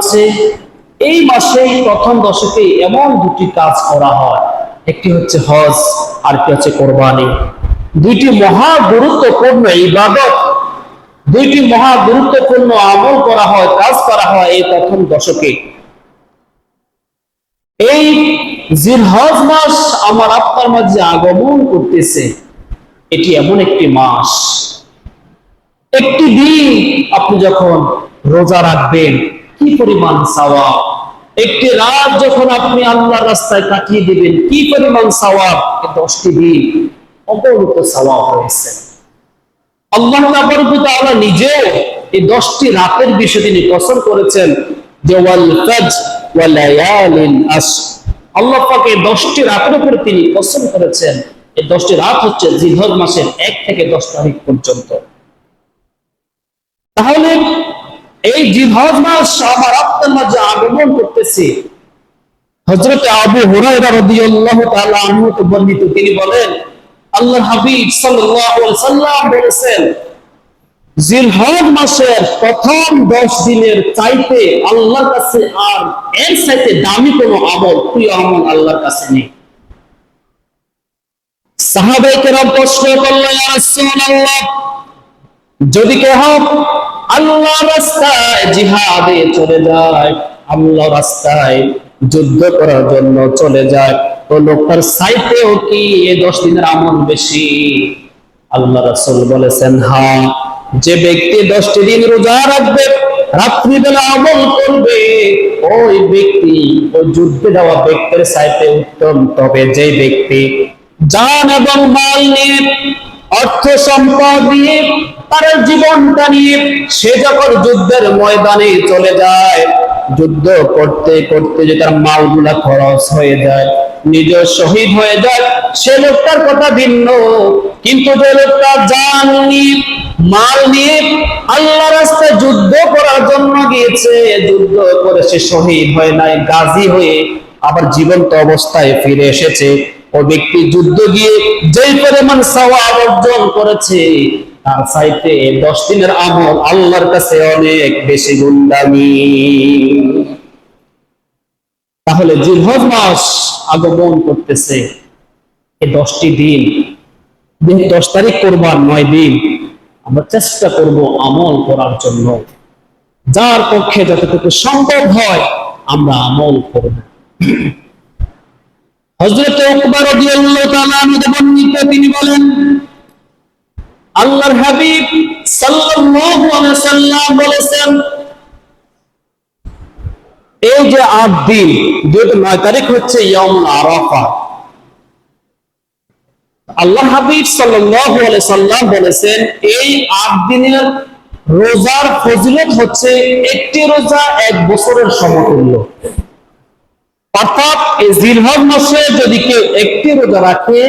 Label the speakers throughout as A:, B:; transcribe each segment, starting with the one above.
A: হচ্ছে এই মাসেই প্রথম দশকে এমন দুটি কাজ করা হয়, একটি হচ্ছে হজ আর একটি হচ্ছে কোরবানি। দুইটি মহা গুরুত্বপূর্ণ ইবাদত, দুইটি মহা গুরুত্বপূর্ণ আমল করা হয়, কাজ করা হয় এই প্রথম দশকে। এই জিলহজ মাস আমার আপনার মাঝে আগমন করতেছে। এটি এমন একটি মাস, একটি দিন আপনি যখন রোজা রাখবেন কি পরিমাণ সওয়াব, একটি রাত যখন আপনি আল্লাহর রাস্তায় কাটিয়ে দিবেন কি পরিমাণ সওয়াব। 10টি দিন অগণিত সওয়াব রয়েছে। আল্লাহ তাআলা নিজেও এই 10টি রাতের বিষয়ে তিনি কসম করেছেন যে ওয়াল ফাজর ওয়া লায়ালিন আশর। আল্লাহ পাক এই 10টি রাতের উপর তিনি কসম করেছেন। এই 10টি রাত হচ্ছে জিলহজ মাসের 1 থেকে 10 তারিখ পর্যন্ত। তাহলে এই জিলহজ মাস আমার আপনার মাঝে আগমন করতেছে। হযরত আবু হুরায়রা রাদিয়াল্লাহু তাআলা আনহু বর্ণিত, তিনি বলেন আল্লাহর হাবিব সাল্লাল্লাহু আলাইহি ওয়াসাল্লাম বলেছেন জিলহজ মাসের প্রথম 10 দিনের চাইতে আল্লাহর কাছে আর এর চাইতে দামি কোনো আমল, প্রিয় আমল আল্লাহর কাছে নেই। সাহাবায়ে কেরাম প্রশ্ন করলেন, ইয়া রাসূলুল্লাহ, যদি কেহ আল্লাহর রাস্তায় জিহাদে চলে যায়, আল্লাহর রাস্তায় যুদ্ধ করার জন্য চলে যায়, তো লোকটার চাইতেও কি এই 10 দিনের আমল বেশি? আল্লাহ রাসূল বলেছেন, হ্যাঁ, যে ব্যক্তি 10টি দিন রোজা রাখবে, রাত্রিবেলা আমল করবে, ওই ব্যক্তি ওই যুদ্ধে যাওয়া ব্যক্তির চাইতে উত্তম। তবে যে ব্যক্তি জান এবং মাল নিয়ে, অর্থ সম্পদ নিয়ে, তার জীবনটা নিয়ে সে যখন যুদ্ধের ময়দানে চলে যায়, যুদ্ধ করতে করতে যে তার মালগুলা খরচ হয়ে যায়, নিজ শহীদ হয়ে যায়, সে লোকটার কথা ভিন্ন। কিন্তু যে লোকটা জান নিয়ে, মাল নিয়ে আল্লাহর রাস্তায় যুদ্ধ করার জন্য গিয়েছে, যুদ্ধ করে সে শহীদ হয় নাই, গাজী হয়ে আবার জীবন্ত অবস্থায় ফিরে এসেছে, ওই ব্যক্তি যুদ্ধ গিয়ে যেই পরিমাণ সওয়াব অর্জন করেছে তার চাইতে 10 দিনের আমল আল্লাহর কাছে অনেক বেশি গুণ দামি। তাহলে জিলহজ মাস আগমন করতেছে, এই 10টি দিন, 10 তারিখ কোরবান 9 দিন, আমরা চেষ্টা করব আমল করার জন্য। যার পক্ষে যতটুকু সম্ভব হয় আমরা আমল করব। হযরত উকবা রাদিয়াল্লাহু তাআলা আনহু বর্ণিত, তিনি বলেন আল্লাহর হাবিব সাল্লাল্লাহু আলাইহি ওয়াসাল্লাম বলেছেন, এই যে 8 দিন, 9 তারিখ হচ্ছে ইয়াউমুল আরাফা। আল্লাহর হাবিব সাল্লাল্লাহু আলাইহি ওয়াসাল্লাম বলেছেন এই 8 দিনের রোজার ফজিলত হচ্ছে একটি রোজা 1 বছরের সমতুল্য। অর্থাৎ এই জিলহজ মাসে যদি কেউ একটি রোজা রাখে,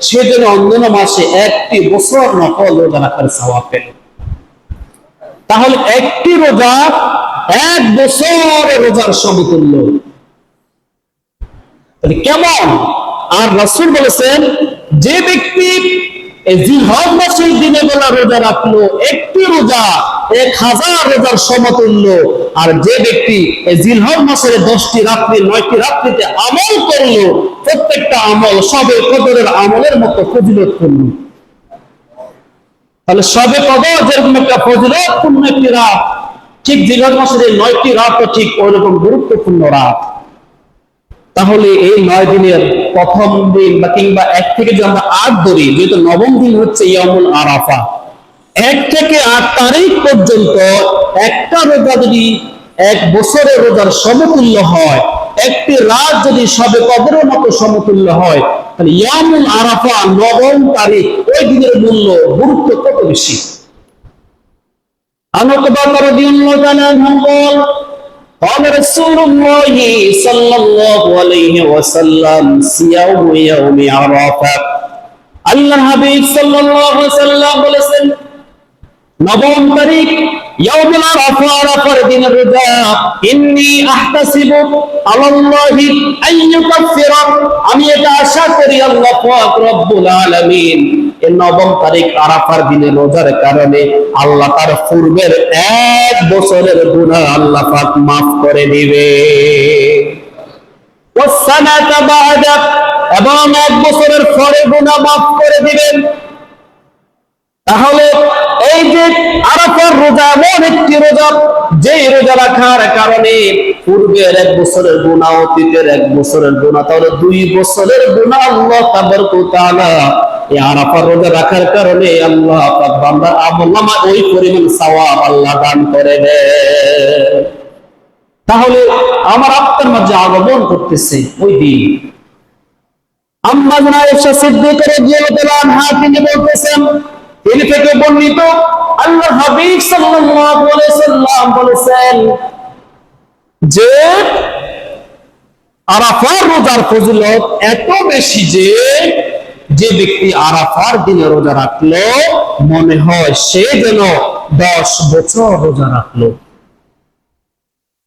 A: সে যেন অন্যান্য মাসে 1টি বছর নফল রোজা রাখার সওয়াব পেল। তাহলে একটি রোজা 1 বছরের রোজার সমতুল্য। তাহলে কেমন? আর রাসূল বলেছেন যে ব্যক্তি এই জিলহজ মাসের দিনে বেলা রোজা রাখলো, একটি রোজা 1000 রোজার সমতুল্য। আর যে ব্যক্তি এই জিলহজ মাসের 10টি রাত্রি 9টি রাত্রিতে আমল করলো, প্রত্যেকটা আমল শবে কদরের আমলের মতো ফজিলতপূর্ণ। তাহলে শবে কদর যেরকম একটা ফজিলতপূর্ণ একটি রাত, ঠিক জিলহজ মাসের এই 9টি রাতও ঠিক ওইরকম গুরুত্বপূর্ণ রাত। তাহলে এই 9 দিনের প্রথম দিন বা কিংবা 1 থেকে যদি আমরা 8 ধরি, যেহেতু 9ম দিন হচ্ছে ইয়াউমুল আরাফা, 1 থেকে 8 তারিখ পর্যন্ত একটা রোজা যদি 1 বছরের রোজার সমতুল্য হয়, একটি রাত যদি শবে কদরের মতো সমতুল্য হয়, তাহলে ইয়াউমুল আরাফা 9ম তারিখ ওই দিনের মূল্য গুরুত্ব কত বেশি। আনকবা রাদিয়াল্লাহু তাআলা বলেন قال رسول الله صلى الله عليه وسلم صيام يوم عرفة। আল্লাহর হাবিব সাল্লাল্লাহু আলাইহি ওয়াসাল্লাম বলেছেন 9ম তারিখ ইয়াউমুল আরাফা, আরাফার দিনের রোজা। ইন্নী আহতাসিবু আলাল্লাহি আন ইউকাফিরা, আমি এটা আশা করি আল্লাহ পাক রব্বুল আলামিন এই 9 তারিখ আরাফার দিনে রোজার কারণে আল্লাহ তার পূর্বের 1 বছরের গুনাহ আল্লাহ পাক মাফ করে দিবে। ওয়াসসানাতা বা'দা, এবং 1 বছরের পরে গুনাহ মাফ করে দিবেন। তাহলে এই যে আরাফার রোজা এমন একটি রোজা, যে রোজা রাখার কারণে পূর্বের 1 বছরের গুনাহ, অতীতের 1 বছরের গুনাহ, তাহলে 2 বছরের গুনাহ আল্লাহ তাবারক ওয়া তাআলা এই আরাফার রোজা রাখার কারণে আল্লাহ পাক বান্দার আমলনামায় ওই পরিমাণ সওয়াব আল্লাহ দান করে দেন। তাহলে আমার আপনার মাঝে আগমন করতেছে ওই দিন। আম্মা জানা আয়েশা সিদ্দিকা রাদিয়াল্লাহু আনহা তিনি বলতেছেন, তিনি থেকে বর্ণিত আল্লাহ হাবিব সাল্লাল্লাহু আলাইহি সাল্লাম বলেছেন যে আরাফার রোজার ফজিলত এত বেশি যে যে ব্যক্তি আরাফার দিনে রোজা রাখলো মনে হয় সে যেন 10 বছর রোজা রাখলো।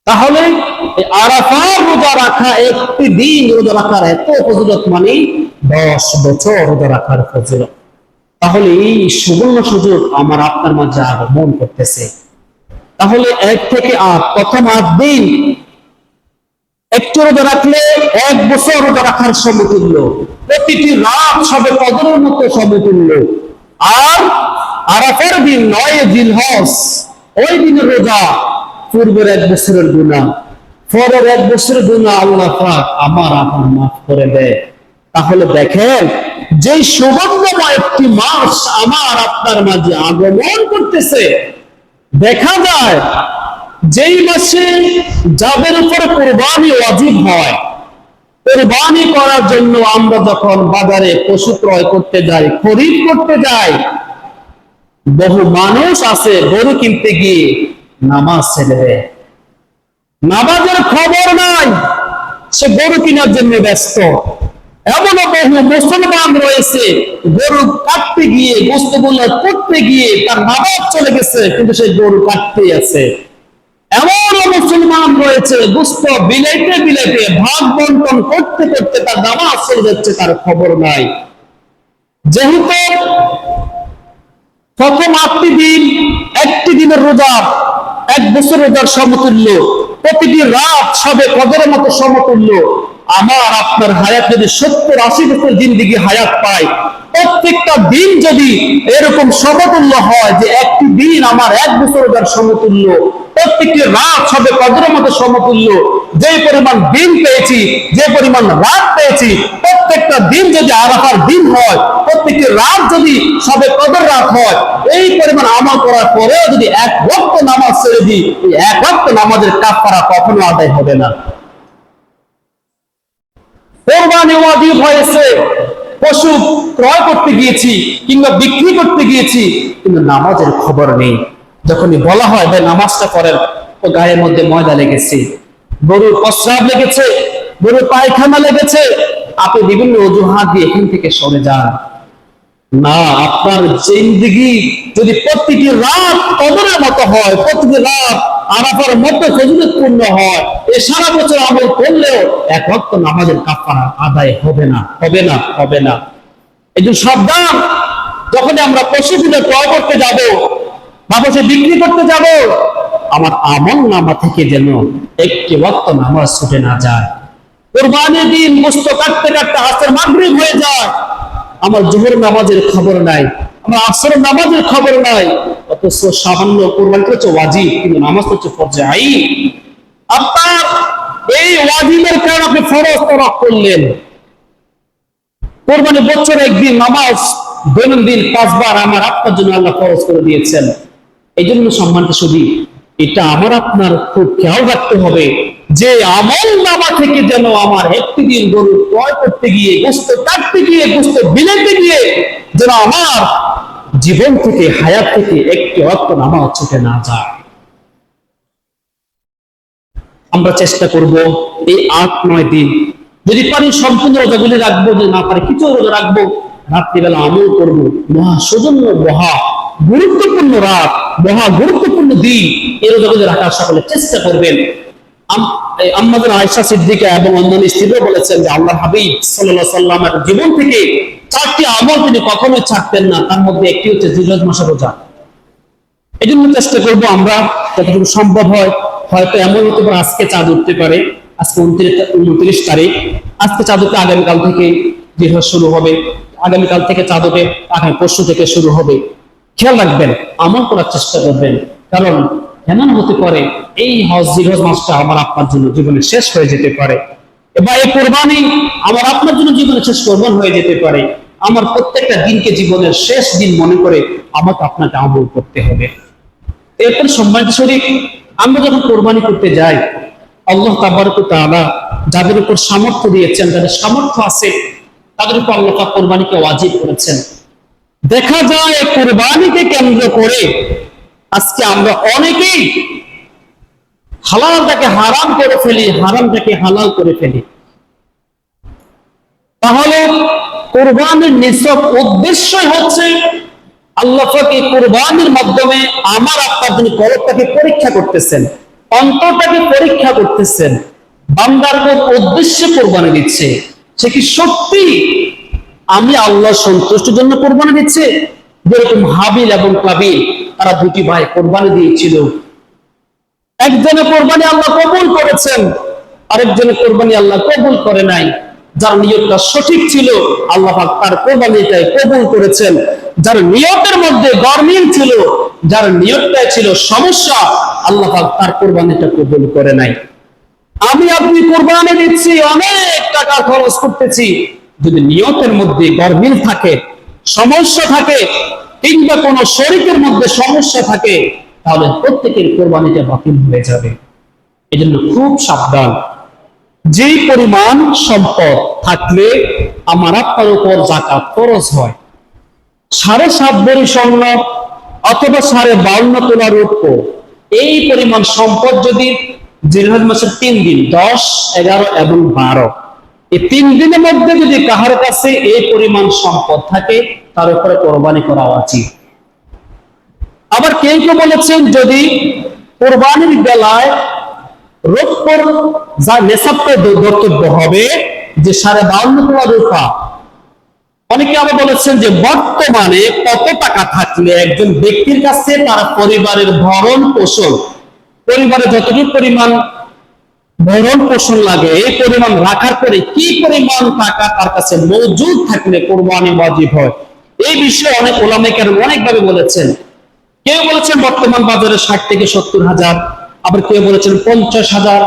A: তাহলে আরাফার রোজা রাখা, একটি দিন রোজা রাখার এত ফজিলত, মানে 10 বছর রোজা রাখার ফজিলত। তাহলে এই সুবর্ণ সুযোগ আমার আপনার মাঝে আগমন করতেছে। তাহলে 1 থেকে 8, প্রথম 8 দিন একটু রোজা রাখলে 1 বছর রোজা রাখার সমতুল্য, প্রতিটি রাত সবে কদরের মতো সমতুল্য। আর আরাফার দিন 9 জিলহজ, ওই দিনের রোজা পূর্বের 1 বছরের গুনাহ, পরের 1 বছরের গুনাহ আল্লাহ পাক আমার আপনার মাফ করে দেয়। তাহলে দেখেন যে সুবর্ণময় একটি মাস আমার আপনার মাঝে আগমন করতেছে। দেখা যায় যেই মাসে যাদের উপর কুরবানি ওয়াজিব হয়, কুরবানি করার জন্য আমরা যখন বাজারে পশু ক্রয় করতে যাই, খরিদ করতে যাই, বহু মানুষ আছে গরু কিনতে গিয়ে নামাজ ছেড়ে দেয়, নামাজের খবর নাই, সে গরু কেনার জন্য ব্যস্ত। এমনও বহু মুসলমান রয়েছে গরু কাটতে গিয়ে, গোশতগুলো করতে গিয়ে তার নামাজ চলে গেছে, কিন্তু সে গরু কাটতেই আছে। এমনও মুসলমান রয়েছে গোশত বিলাইতে বিলাইতে, ভাগ বন্টন করতে করতে তার নামাজ চলে যাচ্ছে, তার খবর নাই। যেহেতু প্রথম 8টি দিন একটি দিনের রোজা 1 বছর রোজার সমতুল্য, প্রতিটি রাত সবে কদরের মতো সমতুল্য। আমার আপনার হায়াত যদি 70-80 বছর জিন্দেগি হায়াত পায়, প্রত্যেকটা দিন যদি এরকম সমতুল্য হয় যে একটি দিন আমার 1 বছর রোজার সমতুল্য, প্রত্যেকটি রাত সবে কদরের মতো সমতুল্য, যে পরিমাণ দিন পেয়েছি, যে পরিমাণ রাত পেয়েছি, প্রত্যেকটা দিন যদি আরাফার দিন হয়, প্রত্যেকটি রাত যদি সবে কদর রাত হয়, এই পরিমাণ আমল করার পরেও যদি 1 ওয়াক্ত নামাজ ছেড়ে দিই, এই 1 ওয়াক্ত নামাজের কাফারা কখনো আদায় হবে না। কুরবানি ওয়াজিব হয়েছে, পশু ক্রয় করতে গিয়েছি কিংবা বিক্রি করতে গিয়েছি, কিন্তু নামাজের খবর নেই। যখনই বলা হয় ভাই নামাজটা করেন, ও গায়ের মধ্যে ময়লা লেগেছে, গরুর প্রস্রাব লেগেছে, গরুর পায়খানা লেগেছে, আপনি বিভিন্ন অজুহাত দিয়ে এখান থেকে সরে যান। না, আপনার জিন্দেগি যদি প্রতিটি রাত কদরের মতো হয়, প্রতিটি রাত আরাফার মতো ফজিলতপূর্ণ হয়, এ সারা বছর আমল করলেও 1 ওয়াক্ত নামাজের কাফারা আদায় হবে না, হবে না, হবে না। এই যে সাবধান, যখন আমরা পশুগুলো ক্রয় করতে যাব বা পশু বিক্রি করতে যাব, আমার আমল নামা থেকে যেন 1 ওয়াক্ত নামাজ ছুটে না যায়। কুরবানির দিন গোশত কাটতে কাটতে আসর মাগরিব হয়ে যায়, আমার জোহর নামাজের খবর নাই, আমার আসর নামাজের খবর নাই, অথচ সামান্য কুরবানি হচ্ছে ওয়াজিব, কিন্তু নামাজ হচ্ছে ফরজে আইন। আপনার এই ওয়াজিবের কারণে আপনি ফরজ তরক করলেন। কুরবানি বছরে 1 দিন নামাজ দৈনন্দিন 5 বার আমার আপনার জন্য আল্লাহ ফরজ করে দিয়েছেন। এই জন্য সম্মানিত সুধী, এটা আমার আপনার খুব খেয়াল রাখতে হবে যে আমল নামা থেকে যেন আমার একটি দিন গরু ক্রয় করতে গিয়ে, গোশত কাটতে গিয়ে, গোশত বিলাইতে গিয়ে যেন আমার জীবন থেকে, হায়াত থেকে 1 ওয়াক্ত নামাজ ছুটে না যায়। আমরা চেষ্টা করব এই 8-9 দিন যদি পারি সম্পূর্ণ রোজাগুলি রাখবো, যদি না পারি কিছু রোজা রাখবো, রাত্রিবেলা আমল করবো। মহা সৌজন্য, মহা গুরুত্বপূর্ণ রাত, মহা গুরুত্বপূর্ণ দিন, এই রোজাগুলি রাখার সকলে চেষ্টা করবেন। আম্মা জানা আয়েশা সিদ্দিকা এবং অন্যান্য স্ত্রীরা বলেছেন যে আল্লাহর হাবিব সাল্লাল্লাহু আলাইহি ওয়াসাল্লামের জীবন থেকে 4টি আমল তিনি কখনোই ছাড়তেন না, তার মধ্যে একটি হচ্ছে জিলহজ মাসের রোজা। এই জন্য চেষ্টা করবো আমরা যতটুকু সম্ভব হয়, হয়তো এমন হতে পারে আজকে চাঁদ উঠতে পারে, আজকে 29 তারিখ, আজকে চাঁদ উঠে আগামীকাল থেকে জিলহজ শুরু হবে, আগামীকাল থেকে চাঁদ উঠে আগামী পরশু থেকে শুরু হবে। খেয়াল রাখবেন, আমল করার চেষ্টা করবেন, কারণ এমন হতে পারে এই জিলহজ মাসটা আমার আপনার জন্য জীবনে শেষ হয়ে যেতে পারে, বা এই কোরবানি আমার আপনার জন্য জীবনে শেষ কোরবান হয়ে যেতে পারে। আমার প্রত্যেকটা দিনকে জীবনের শেষ দিন মনে করে আমাকে আপনাকে আমল করতে হবে। এরপর সম্মানিত শরীফ, আমরা যখন কোরবানি করতে যাই, আল্লাহ তাবারক ওয়া তাআলা যাদের উপর সামর্থ্য দিয়েছেন, যাদের সামর্থ্য আছে, তাদের উপর আল্লাহ পাক কোরবানিকে ওয়াজিব করেছেন। দেখা যায় কোরবানিকে কেন্দ্র করে আজকে আমরা অনেকেই হালালটাকে হারাম করে ফেলি, হারামটাকে হালাল করে ফেলি। তাহলে কোরবানির নিছক উদ্দেশ্যই হচ্ছে আল্লাহ পাক এই কোরবানির মাধ্যমে আমার আপনার জন্য কলবটাকে পরীক্ষা করতেছেন, অন্তরটাকে পরীক্ষা করতেছেন। বান্দার কোন উদ্দেশ্যে কোরবানি দিচ্ছে, সে কি সত্যি আমি আল্লাহ সন্তুষ্টির জন্য কোরবানি দিচ্ছে? যেরকম হাবিল এবং কাবিল, তারা দুটি ভাই কোরবানি দিয়েছিল, একজনের কোরবানি আল্লাহ কবুল করেছেন, আরেকজনের কোরবানি আল্লাহ কবুল করে নাই। যার নিয়তটা সঠিক ছিল আল্লাহ পাক তার কোরবানিটাই কবুল করেছেন, যার নিয়তের মধ্যে গরমিল ছিল, যার নিয়তটাই ছিল সমস্যা, আল্লাহ পাক তার কোরবানিটা কবুল করে নাই। আমি আপনি কোরবানি দিচ্ছি, অনেক টাকা খরচ করতেছি, যদি নিয়তের মধ্যে গরমিল থাকে, সমস্যা থাকে, কিংবা কোনো শরীকের মধ্যে সমস্যা থাকে, তাহলে প্রত্যেকের কোরবানিটা বাতিল হয়ে যাবে। এই জন্য খুব সাবধান। যে পরিমাণ সম্পদ থাকলে আমার আপনার উপর যাকাত ফরজ হয়, 7.5 ভরি স্বর্ণ অথবা 52.5 তোলা রৌপ্য, এই পরিমাণ সম্পদ যদি জিলহজ মাসের 3 দিন 10, 11 এবং 12, এই 3 দিনের মধ্যে যদি কাহার কাছে এই পরিমাণ সম্পদ থাকে, তার উপরে কোরবানি করা উচিত। আবার কেউ কেউ বলেছেন, যদি কোরবানির বেলায় রৌপ্যর যা নেশাবটা ধর্তব্য হবে যে 52.5 তোলা রূপা। অনেকে আবার বলেছেন যে বর্তমানে কত টাকা থাকলে একজন ব্যক্তির কাছে তার পরিবারের ভরণ পোষণ, পরিবারে যতটুকু পরিমাণ ভরণ পোষণ লাগে, এই পরিমাণ রাখার পরে কি পরিমাণ টাকা তার কাছে মজুদ থাকলে কোরবানি ওয়াজিব হয়। এই বিষয়ে অনেক উলামায়ে কেরাম অনেকভাবে বলেছেন। কেউ বলেছেন বর্তমান বাজারে 60 থেকে 70 হাজার, আবার কেউ বলেছেন 50,000,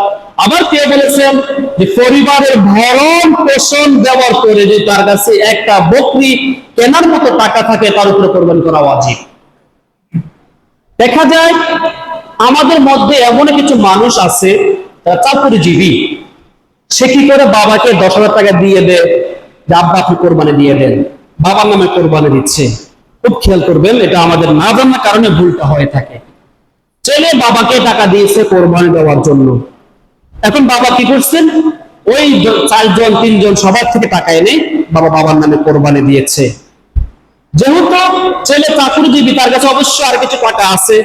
A: আবার কেউ বলেছেন যে পরিবারের ভরণ পোষণ দেওয়ার পরে যদি তার কাছে একটা বকরি কেনার মতো টাকা থাকে, তার উপরে কোরবানি করা ওয়াজিব। দেখা যায় আমাদের মধ্যে এমন কিছু মানুষ আছে তারা চাকরিজীবী, সে কি করে বাবাকে 10,000 টাকা দিয়ে দেয় যে আব্বা আপনি কোরবানি দিয়ে দেন, বাবার নামে কোরবানি দিচ্ছে। খুব খেয়াল করবেন, এটা আমাদের না জানার কারণে ভুলটা হয়ে থাকে। ছেলে বাবাকে টাকা দিয়েছে কোরবানি দেওয়ার জন্য, এখন বাবা কি করছেন, ওই 4 জন 3 জন সবার থেকে টাকা এনে বাবার নামে কোরবানি দিয়েছে। যেহেতু ছেলে চাকরিজীবী, তার কাছে অবশ্যই আর কিছু টাকা আছে,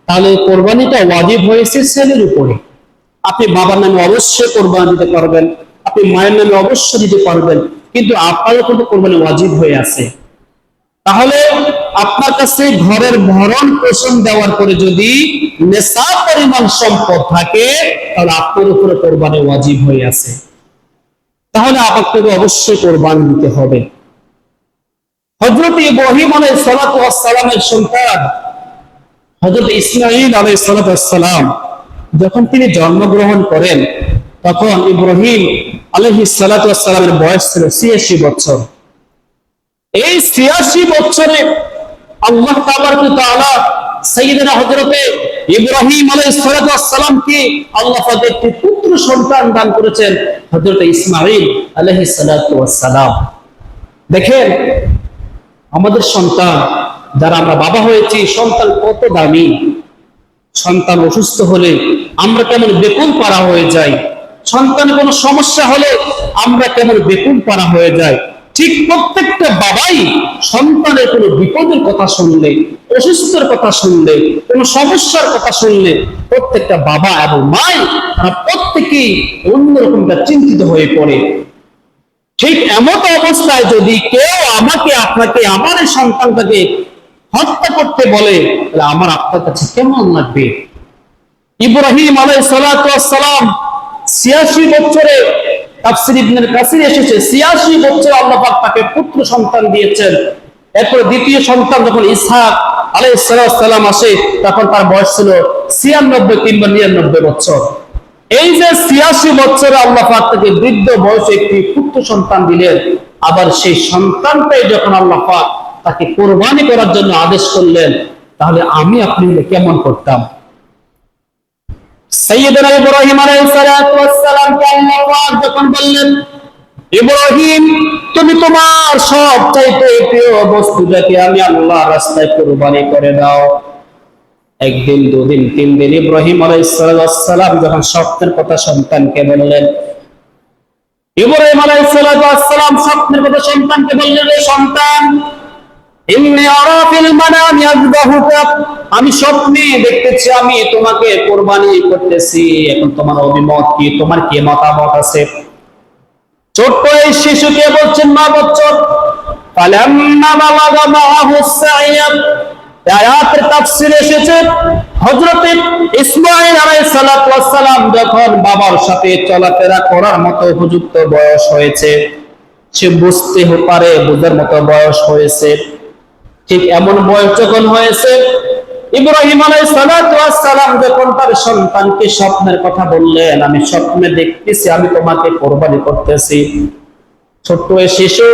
A: তাহলে কোরবানিটা ওয়াজিব হয়েছে ছেলের উপরে। আপনি বাবার নামে অবশ্যই কোরবানি দিতে পারবেন, আপনি মায়ের নামে অবশ্যই দিতে পারবেন, কিন্তু আপনার উপর কোরবানি ওয়াজিব হয়ে আছে। তাহলে আপনার কাছে ঘরের ভরণ পোষণ দেওয়ার পরে যদি নেশাব পরিমাণ সম্পদ থাকে, তাহলে আপনার উপরে কোরবানি ওয়াজিব হয়ে আছে, তাহলে আপনাকে অবশ্যই কোরবানি দিতে হবে। হযরত ইব্রাহিম আলাইহিস সালাতু ওয়াস সালামের সন্তান হযরত ইসমাঈল আলাইহিস সালাতু ওয়াস সালাম যখন তিনি জন্মগ্রহণ করেন, তখন ইব্রাহিম আলাইহিস সালাতু ওয়াস সালামের বয়স ছিল 86 বছর। এই 86 বছরে আল্লাহ তাবারক ওয়া তাআলা সাইয়্যিদনা হযরত ইব্রাহিম আলাইহিস সালাতু ওয়াস সালামকে আল্লাহ পাক একটি পুত্র সন্তান দান করেছেন, হযরত ইসমাঈল আলাইহিস সালাতু ওয়াস সালাম। দেখেন আমাদের সন্তান, যারা আমরা বাবা হয়েছি, সন্তান কত দামি। সন্তান অসুস্থ হলে আমরা কেমন বেকুল পারা হয়ে যাই, সন্তানের কোনো সমস্যা হলে আমরা কেমন বেকুল পারা হয়ে যাই। ঠিক প্রত্যেকটা বাবাই সন্তানের কোনো বিপদের কথা শুনলে, অসুস্থের কথা শুনলে, কোনো সমস্যার কথা শুনলে, প্রত্যেকটা বাবা এবং মাই তারা প্রত্যেকেই অন্যরকমটা চিন্তিত হয়ে পড়ে। ঠিক এমন অবস্থায় যদি কেউ আমাকে আপনাকে আমার এই সন্তানটাকে হত্যা করতে বলে, তাহলে আমার আপনার কাছে কেমন লাগবে? ইব্রাহিম আলাইহিস সালাতু ওয়াস সালাম 86 বছরে, তাফসীর ইবনে কাসির এসেছে 86 বছরে আল্লাহ পাক তাকে পুত্র সন্তান দিয়েছেন। এরপর দ্বিতীয় সন্তান যখন ইসহাক আলাইহিস সালাম আসে, তখন তার বয়স ছিল 96 কিংবা 99 বছর। এই যে 86 বছরে আল্লাহ পাক তাকে বৃদ্ধ বয়সে একটি পুত্র সন্তান দিলেন, আবার সেই সন্তানটাই যখন আল্লাহ পাক তাকে কুরবানি করার জন্য আদেশ করলেন, তাহলে আমি আপনি কেমন করতাম? সাইয়েদনা ইব্রাহিম আলাইহিস সালাতু ওয়াস সালামকে আল্লাহ পাক যখন বললেন, ইব্রাহিম তুমি তোমার সবচাইতে প্রিয় বস্তুটাকে আমি আল্লাহর রাস্তায় কুরবানি করে দাও। একদিন, দুদিন, 3 দিন ইব্রাহিম আলাইহিস সালাম যখন স্বপ্নের কথা সন্তানকে বললেন, ইব্রাহিম আলাইহিস সালাম স্বপ্নের কথা সন্তানকে বললেন, রে সন্তান, ইন্নী আরা ফিল মানামি আযবাহুকা, আমি স্বপ্নে দেখতেছি আমি তোমাকে কুরবানি করতেছি। এখন তোমার অভিমত কি? তোমার কি মতামত আছে? ছোট্ট এই শিশুকে বলছেন, মা বচ্চন, ফালাম্মা বালাগা মাআহু সাইয়া, আয়াতের তাফসীরে এসেছে হযরত ইসমাঈল আলাইহিস সালাতু ওয়াস সালাম যখন বাবার সাথে চলাফেরা করার মতো উপযুক্ত বয়স হয়েছে, সে বুঝতে পারে, বোঝার মতো বয়স হয়েছে, ঠিক এমন বয়স যখন হয়েছে, ইব্রাহিম আলাইহিস সালাতু ওয়াস সালাম যখন তার সন্তানকে স্বপ্নের কথা বললেন, আমি স্বপ্নে দেখতেছি আমি তোমাকে কুরবানি করতেছি। ছোট্ট এই শিশু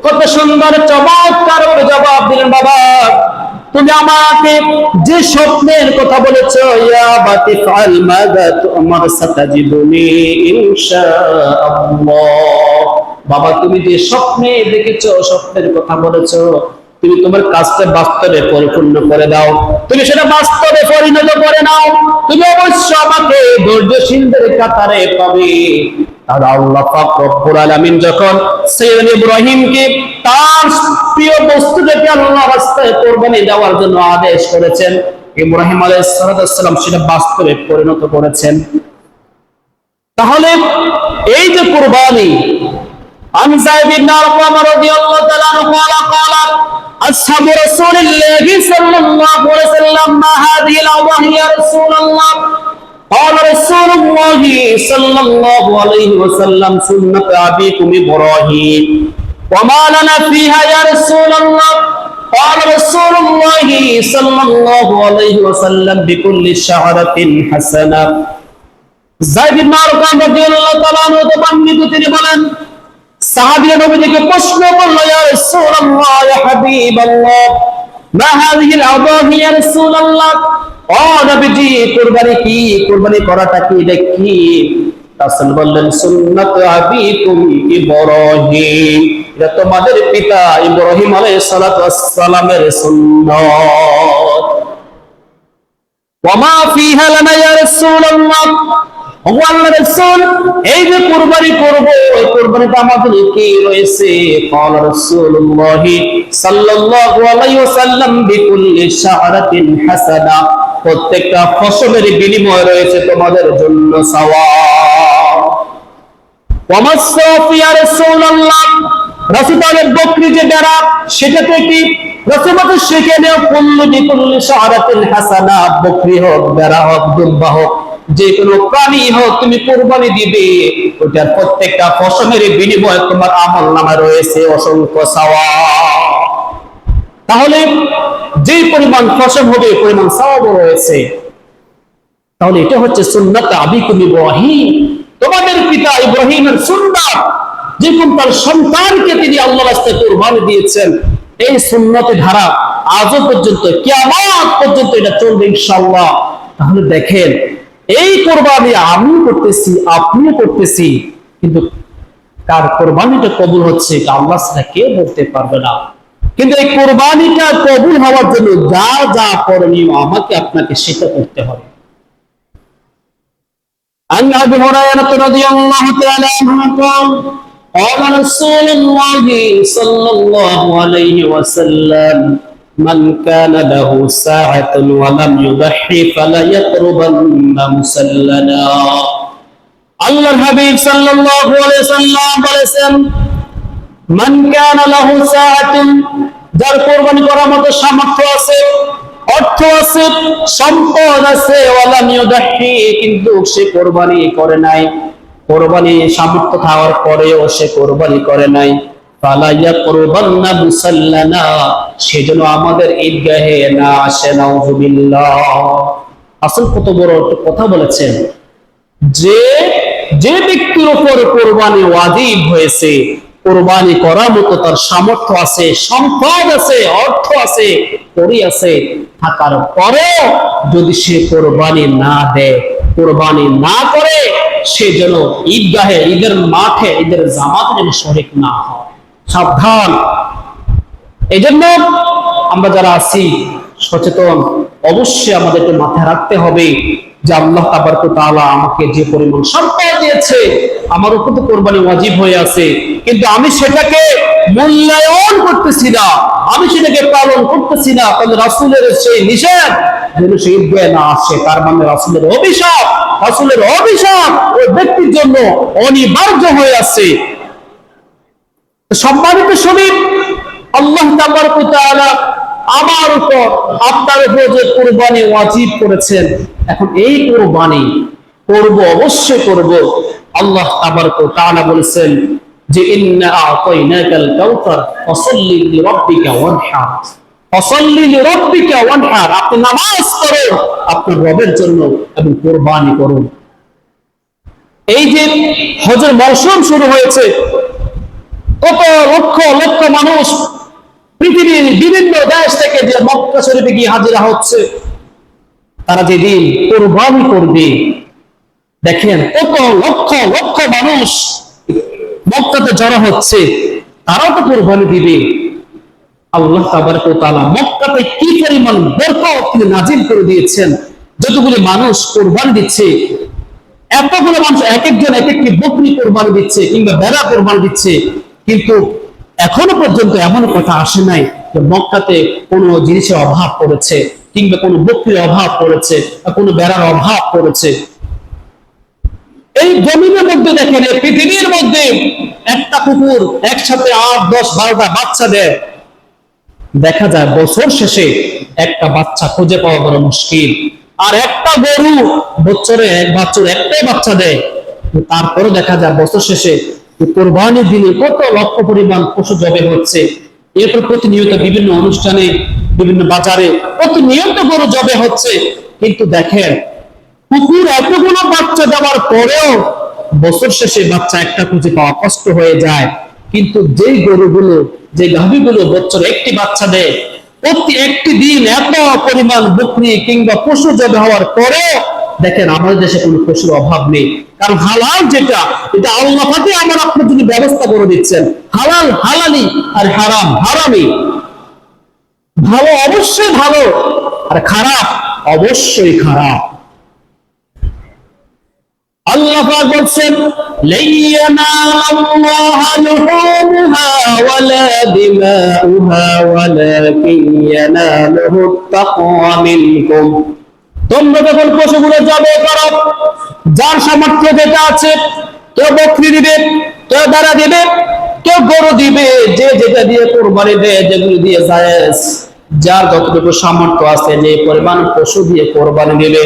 A: কত সুন্দর চমৎকার জবাব দিলেন, বাবা তুমি আমাকে যে স্বপ্নের কথা বলেছো, ইয়া বাতি ফাল মাযা তুমার সাতাজিদুনি ইনশাআল্লাহ, বাবা তুমি যে স্বপ্নে দেখেছো, স্বপ্নের কথা বলেছো, তুমি তোমার কাজটা বাস্তবে পরিপূর্ণ করে দাও, তুমি সেটা বাস্তবে পরিণত করে নাও, তুমি অবশ্যই আমাকে ধৈর্যশীলদের কাতারে পাবে। আর আল্লাহ পাক রব্বুল আলামিন যখন সাইয়েদনা ইব্রাহিমকে তার প্রিয় বস্তুটাকে আল্লাহর রাস্তায় কুরবানি দেওয়ার জন্য আদেশ করেছেন, ইব্রাহিম আলাইহিস সালাম সেটা বাস্তবে পরিণত করেছেন। তাহলে এই যে কুরবানি, عن زيد بن أرقم رضي الله تعالى عنه قال أصحاب رسول الله صلى الله عليه وسلم ما هذه الأضاحي يا رسول الله؟ قال رسول الله صلى الله عليه وسلم سنة أبيكم إبراهيم وما لنا فيها يا رسول الله؟ قال رسول الله صلى الله عليه وسلم بكل شعرة حسنة। زيد بن أرقم رضي الله تعالى عنه বর্ণিত তিনি বলেন, সাহাবীরা নবীকে প্রশ্ন করলো, ইয়া রাসূলুল্লাহ, ইয়া হাবিবাল্লাহ, মা হাযিহিল আদাহি ইয়া রাসূলুল্লাহ, ও নবীজি কুরবানি কি? কুরবানি করাটা কি, এটা কি? রাসূল বললেন, সুন্নাত আবিকুম ইব্রাহিম, এটা তোমাদের পিতা ইব্রাহিম আলাইহিস সালাতু ওয়াস সালামের সুন্নাত। ওয়া মা ফিহা লানা ইয়া রাসূলুল্লাহ, আল্লাহর রাসূল এই যে কুরবানি করব, এই কুরবানিটা আমাদের কি রয়েছে? قال رسول الله صلى الله عليه وسلم بكل شعرة حسنة, প্রত্যেকটা ফসলের বিনিময় রয়েছে তোমাদের জন্য সওয়াব। ওয়া সাফি ইয়া রাসূলুল্লাহ, রাসূলের বকরি যে বেড়া সেটাতে কি রাসূলকে সেখানে কুল্লি শাআরাতিন হাসানা, বকরি হোক, বেড়া হোক, দুম্বা হোক, যে কোনো প্রাণী হোক, তুমি কুরবানি দিবে, ওটার প্রত্যেকটা ফসলের বিনিময়ে তোমার আমলনামায় রয়েছে অসংখ্য সওয়াব। তাহলে যে পরিমাণ ফসল হবে পরিমাণ সওয়াব রয়েছে। তাহলে এটা হচ্ছে সুন্নাত আবিকুম ইব্রাহিম, তোমাদের পিতা ইব্রাহিমের সুন্নাত, যেরকম তার সন্তানকে তিনি আল্লাহর রাস্তায় কুরবানি দিয়েছেন, এই সুন্নতের ধারা আজও পর্যন্ত কিয়ামত পর্যন্ত এটা চলবে ইনশাআল্লাহ। তাহলে দেখেন, এই কুরবানি আমি করতেছি, আপনিও করতেছি, কিন্তু কার কুরবানিটা কবুল হচ্ছে আল্লাহ ছাড়া কেউ বলতে পারবে না। কিন্তু এই কুরবানিটা কবুল হওয়ার জন্য যা যা করণীয় আমাকে আপনাকে সেটা করতে হবে। عن أبي هريرة رضي الله تعالى عنه قال قال رسول الله صلى الله عليه وسلم من كان له ساعة ولم يضحي فلا يقربن مسلنا। আল্লাহর হাবিব সাল্লাল্লাহু আলাইহি ওয়াসাল্লাম বলেছেন, মান কানা লাহু সাআতুন, যার কুরবানি করার মতো সামর্থ্য আছে, অর্থ আছে, সম্পদ আছে, ওয়ালাম ইউদাহি, কিন্তু সে কুরবানি করে নাই, কুরবানি সামর্থ্য থাকার পরেও সে কুরবানি করে নাই, ফালা ইয়াকরবান্না মুসাল্লানা, সেজন্য আমাদের ঈদগাহে না আসে। নাউযুবিল্লাহ। আসল কত বড় কথা বলেছেন যে যে ব্যক্তির উপর কোরবানি ওয়াজিব হয়েছে, কোরবানি করার মতো তার সামর্থ্য আছে, সম্পদ আছে, অর্থ আছে, করি আছে, থাকার পরেও যদি সে কোরবানি না দেয়, কোরবানি না করে, সে যেন ঈদগাহে, ঈদের মাঠে, ঈদের জামাতে যেন শরীক না হয়। সাবধান। এই জন্য আমরা যারা আছি সচেতন, অবশ্যই আমাদেরকে মাথায় রাখতে হবে যে আল্লাহ তাবারক ওয়া তাআলা আমাকে যে পরিমাণ সম্পদ দিয়েছে, আমার উপর তো কোরবানি ওয়াজিব হয়ে আছে, কিন্তু আমি সেটাকে মূল্যায়ন করতেছি না, আমি সেটাকে পালন করতেছি না, তাহলে রাসূলের সেই নিষেধ যেন সে ঈদগাহে না আসে, তার মানে রাসূলের অভিশাপ, রাসূলের অভিশাপ ওই ব্যক্তির জন্য অনিবার্য হয়ে আছে। সম্মানিত শরীফ, আল্লাহ তাবারক ওয়া তাআলা আমার উপর, আপনার উপর যে কুরবানি ওয়াজিব করেছেন, এখন এই কুরবানি করব, অবশ্যই করব। আল্লাহ তাবারক ওয়া তাআলা বলেছেন যে ইন্না আ'তাইনাকাল কাউসার ফাসাল্লি লিরাব্বিকা ওয়ানহার, ফাসাল্লি লিরাব্বিকা ওয়ানহার, আপনি নামাজ পড়ুন আপনার রবের জন্য এবং কুরবানি করুন। এই যে হজের মৌসুম শুরু হয়েছে, কত লক্ষ লক্ষ মানুষ পৃথিবীর বিভিন্ন দেশ থেকে যে মক্কা শরীফে গিয়ে হাজিরা হচ্ছে, তারা যেদিন কুরবানি করবে, দেখেন কত লক্ষ লক্ষ মানুষ মক্কাতে জড়ো হচ্ছে, তারাও তো কুরবানি দিবে। আল্লাহ তাবারক ওয়া তাআলা মক্কাতে কি পরিমাণ বরকত তিনি নাজিল করে দিয়েছেন, যতগুলো মানুষ কুরবানি দিচ্ছে, এতগুলো মানুষ এক একজন এক একটি বকরি কোরবানি দিচ্ছে কিংবা ভেড়া কোরবানি দিচ্ছে, কিন্তু এখনো পর্যন্ত এমন কথা আসে নাই যে মক্কাতে কোনো জিনিসের অভাব পড়েছে কিংবা কোনো বকরির অভাব পড়েছে বা কোনো ভেড়ার অভাব পড়েছে। এই জমিনের মধ্যে দেখেন, এই পৃথিবীর মধ্যে একটা কুকুর একসাথে 8, 10, 12টা বাচ্চা দেয়, দেখা যায় বছর শেষে একটা বাচ্চা খুঁজে পাওয়া বড় মুশকিল। আর একটা গরু বছরে একটাই বাচ্চা দেয়, তারপরে দেখা যায় বছর শেষে কোরবানির দিনে কত লক্ষ পরিমাণ পশু জবে হচ্ছে। এরপর প্রতিনিয়ত বিভিন্ন অনুষ্ঠানে, বিভিন্ন বাজারে প্রতিনিয়ত গরু জবে হচ্ছে, কিন্তু দেখেন কুকুর এতগুলো বাচ্চা দেওয়ার পরেও বছর শেষে বাচ্চা একটা খুঁজে পাওয়া কষ্ট হয়ে যায়। কিন্তু যেই গরুগুলো, যে গাভীগুলো বছরে একটি বাচ্চা দেয়, প্রতি একটি দিন এত পরিমাণ বকরি কিংবা পশু জবে হওয়ার পরেও দেখেন আমাদের দেশে কোনো পশুর অভাব নেই। কারণ হালাল যেটা, এটা আল্লাহ পাকে আমার আপনার জন্য ব্যবস্থা করে দিচ্ছেন। হালাল হালালি আর হারাম হারামি। ভালো অবশ্যই ভালো আর খারাপ অবশ্যই খারাপ। আল্লাহ পাক বলেন লাইয়ানাল্লাহু লুহুমুহা ওয়ালা দিমাউহা ওয়ালাকিন ইয়ানালুহু তাকওয়া মিনকুম। তোমরা যখন পশুগুলো জবে করো, যার সামর্থ্য যেটা আছে, কেউ বকরি দিবে, কেউ ভেড়া দিবে, কেউ গরু দিবে, যে যেটা দিয়ে কোরবানি দেয়, যেগুলো দিয়ে জায়েজ, যার যতটুকু সামর্থ্য আছে যে পরিমাণ পশু দিয়ে কোরবানি দিবে।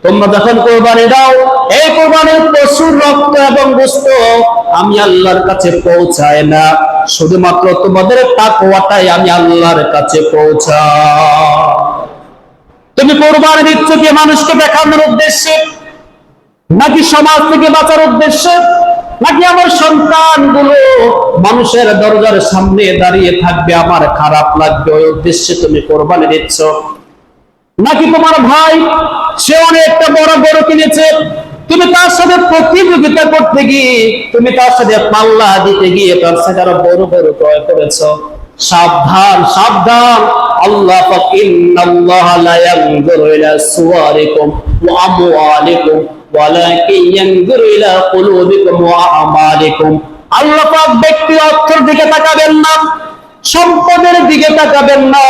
A: তোমরা যখন কোরবানি দাও, এই কোরবানির পশুর রক্ত এবং গোশত আমি আল্লাহর কাছে পৌঁছায় না, শুধুমাত্র তোমাদের তাকওয়াটাই আমি আল্লাহর কাছে পৌঁছাই। তুমি কোরবানি দিচ্ছ কি মানুষকে দেখানোর উদ্দেশ্যে, নাকি সমাজ থেকে বাঁচার উদ্দেশ্যে, নাকি আমার সন্তানগুলো মানুষের দরজার সামনে দাঁড়িয়ে থাকবে, আমার খারাপ লাগবে, ওই উদ্দেশ্যে তুমি কোরবানি দিচ্ছ? নাকি তোমার ভাই সে অনেকটা বড় গরু কিনেছে, তুমি তার সাথে প্রতিযোগিতা করতে গিয়ে, তুমি তার সাথে পাল্লা দিতে গিয়ে তার সাথে আরো বড় বড় ক্রয় করেছ? সাবধান সাবধান। আল্লাহ পাক ইন্নাল্লাহা লা ইয়ানজুরু ইলা সুওয়ারিকুম ওয়া আমওয়ালিকুম ওয়ালাকিন ইয়ানজুরু ইলা কুলুবিকুম ওয়া আমালিকুম। আল্লাহ পাক ব্যক্তির অর্থের দিকে তাকাবেন না, সম্পদের দিকে তাকাবেন না,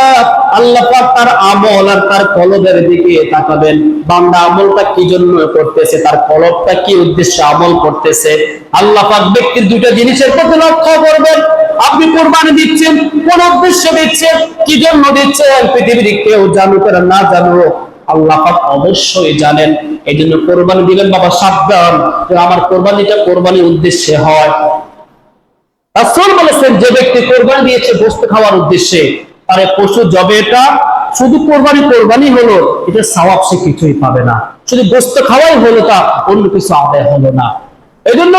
A: আল্লাহ পাক তার আমল আর তার কলবের দিকে তাকাবেন। বান্দা আমলটা কি জন্য করতেছে, তার কলবটা কি উদ্দেশ্যে আমল করতেছে। আল্লাহ পাক ব্যক্তির দুটো জিনিসের প্রতি লক্ষ্য করবেন। আপনি কুরবানি দিচ্ছেন, কোন উদ্দেশ্যে দিচ্ছেন, কি জন্য দিচ্ছেন, পৃথিবীর কেউ জানুক আর না জানুক, আল্লাহ পাক অবশ্যই জানেন। এই জন্য কোরবানি দিবেন বাবা, সাবধান যে আমার কোরবানিটা কোরবানির উদ্দেশ্যে হয়। রাসূল বলেছেন, যে ব্যক্তি কোরবানি দিয়েছে গোশত খাওয়ার উদ্দেশ্যে, তার পশু জবেটা শুধু কোরবানি হলো, এটা সওয়াব সে কিছুই পাবে না। শুধু গোশত খাওয়াই হলো, তা অন্য কিছু আদায় হলো না। এই জন্য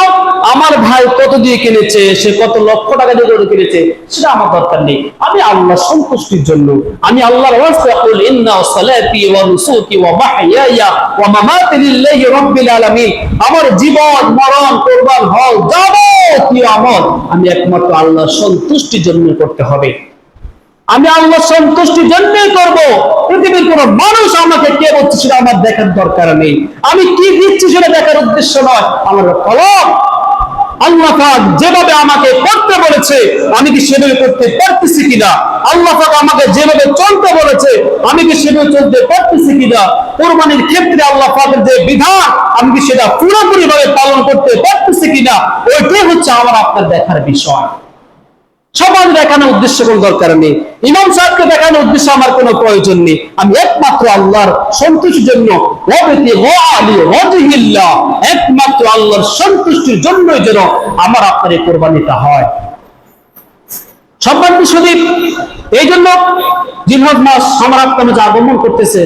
A: আমার ভাই কত দিয়ে কিনেছে, সে কত লক্ষ টাকা দিয়ে কিনেছে, সেটা আমার দরকার নেই। আমি আল্লাহ সন্তুষ্টির জন্য, আমি আল্লাহর ওয়াস্তে কুল ইন্না সালাতি ওয়া নুসুকি ওয়া মাহইয়ায়া ওয়া মামাতি লিল্লাহি রাব্বিল আলামিন, আমার জীবন মরণ কুরবান হল যাবতীয় আমল আমি একমাত্র আল্লাহর সন্তুষ্টির জন্য করতে হবে। আমি আল্লাহ সন্তুষ্টির জন্যই করব। পৃথিবীর কোন মানুষ আমাকে কে বলছে সেটা আমার দেখার দরকার নেই। আমি কি দিচ্ছি সেটা দেখার উদ্দেশ্য নয়। আমার কলব আল্লাহ পাক যেভাবে আমাকে করতে বলেছে, আমি কি সেভাবে করতে পারতেছি কিনা, আল্লাহ পাক আমাকে যেভাবে চলতে বলেছে, আমি কি সেভাবে চলতে পারতেছি কিনা, কুরবানির ক্ষেত্রে আল্লাহ পাকের যে বিধান, আমি কি সেটা পুরোপুরি ভাবে পালন করতে পারতেছি কিনা, ওইটাই হচ্ছে আমার আপনার দেখার বিষয়। সমাজ দেখানোর উদ্দেশ্য কোন দরকার নেই, ইমাম সাহেবকে দেখানোর উদ্দেশ্য আমার কোনো প্রয়োজন নেই। আমি একমাত্র আল্লাহর সন্তুষ্টির জন্য, একমাত্র আল্লাহর সন্তুষ্টির জন্যই যেন আমার আপনার এই কোরবানিটা হয়। সম্মানিত সুধী, এই জন্য জিলহজ মাস আমার আপনার মাঝে আগমন করতেছে।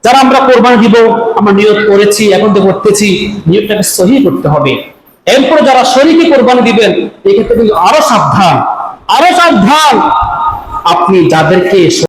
A: যারা আমরা কোরবানি দিব, আমরা নিয়ত করেছি, এখন তো করতেছি, নিয়তটাকে সহি করতে হবে। এরপরে যারা শরীকে কোরবানি দিবেন, এক্ষেত্রে কিন্তু আরো সাবধান, আপনি যাদেরকে